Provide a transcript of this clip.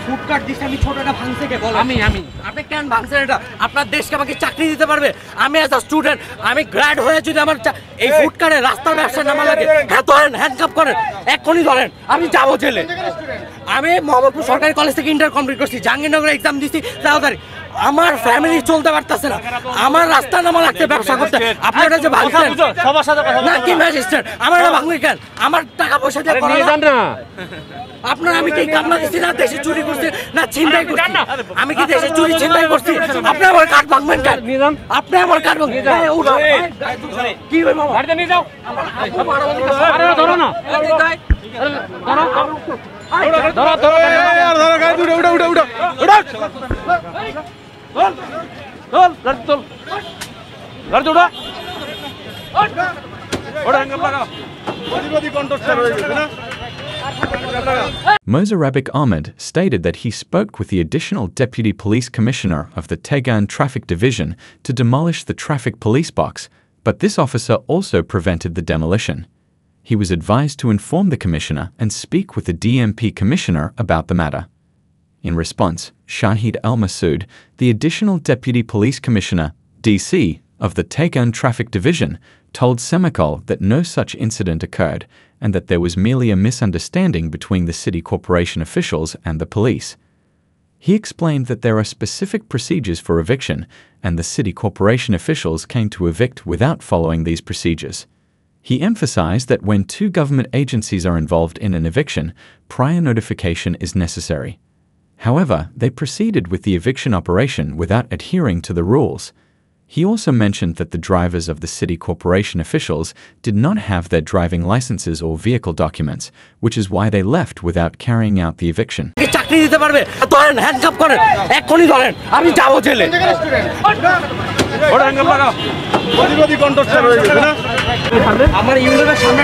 Food cart দিছি আমি ছোটটা ভাঙছে কে বল আমি আপনি কেন ভাঙছেন এটা আপনার দেশকে আমাকে চাকরি দিতে পারবে আমি এজ আ স্টুডেন্ট আমি গ্র্যাড হয়ে যদি আমার এই ফুড কার্টে রাস্তার ব্যবসা নামা লাগে হ্যাঁ ধরেন হ্যান্ডকাপ করেন এক্ষুনি ধরেন আমি যাবো জেলে আমি মোহাম্মদপুর সরকারি কলেজ থেকে ইন্টার কমপ্লিট করছি জাহাঙ্গীরনগরে এক্সাম দিছি তাড়াতাড়ি আমার ফ্যামিলি চলতে পারতেছে না আমার রাস্তা নামা লাগছে ব্যবসা করতে আপনারা যে ভাঙছেন সবার সাথে কথা না কি ম্যাজিস্ট্রেট আমার এটা ভাঙবে কেন আমার টাকা পয়সা দিয়ে নিয়ে যান না আপনার আমি কি কামলা দিচ্ছি না দেশে চুরি করছি না ছিনতাই করছি আমি কি দেশে চুরি ছিনতাই করছি আপনি আমার কার্ড ভাঙবেন কেন আপনি আমার কার্ড ভাঙবেন কি হই মামা গাড়িতে নিয়ে যাও আরে ধরো না ধরো ধরো ধরো গাড়ি উড়া উড়া উড়া উড়া চল গাড়ি চল গাড়ি উড়া ওড়া হ্যাঙ্গার লাগা প্রতিবাদী কন্ট্রাক্টর হয়ে গেছে না Mozarabic Ahmed stated that he spoke with the additional Deputy Police Commissioner of the Tegan Traffic Division to demolish the traffic police box, but this officer also prevented the demolition. He was advised to inform the commissioner and speak with the DMP commissioner about the matter. In response, Shahid Al-Masood, the additional Deputy Police Commissioner, DC, of the Tegan Traffic Division, told Semikol that no such incident occurred and that there was merely a misunderstanding between the city corporation officials and the police. He explained that there are specific procedures for eviction and the city corporation officials came to evict without following these procedures. He emphasized that when two government agencies are involved in an eviction, prior notification is necessary. However, they proceeded with the eviction operation without adhering to the rules. He also mentioned that the drivers of the city corporation officials did not have their driving licenses or vehicle documents, which is why they left without carrying out the eviction. চাকরি দিতে পারবে ধরেন handcuff করেন এক্ষুনি ধরেন আমি যাবো জেলে ওড়া হ্যাঙ্গার লাগা প্রতিবাদী কন্ট্রাক্টর হয়ে গেছে না আমার ইউনিয়নের সামনে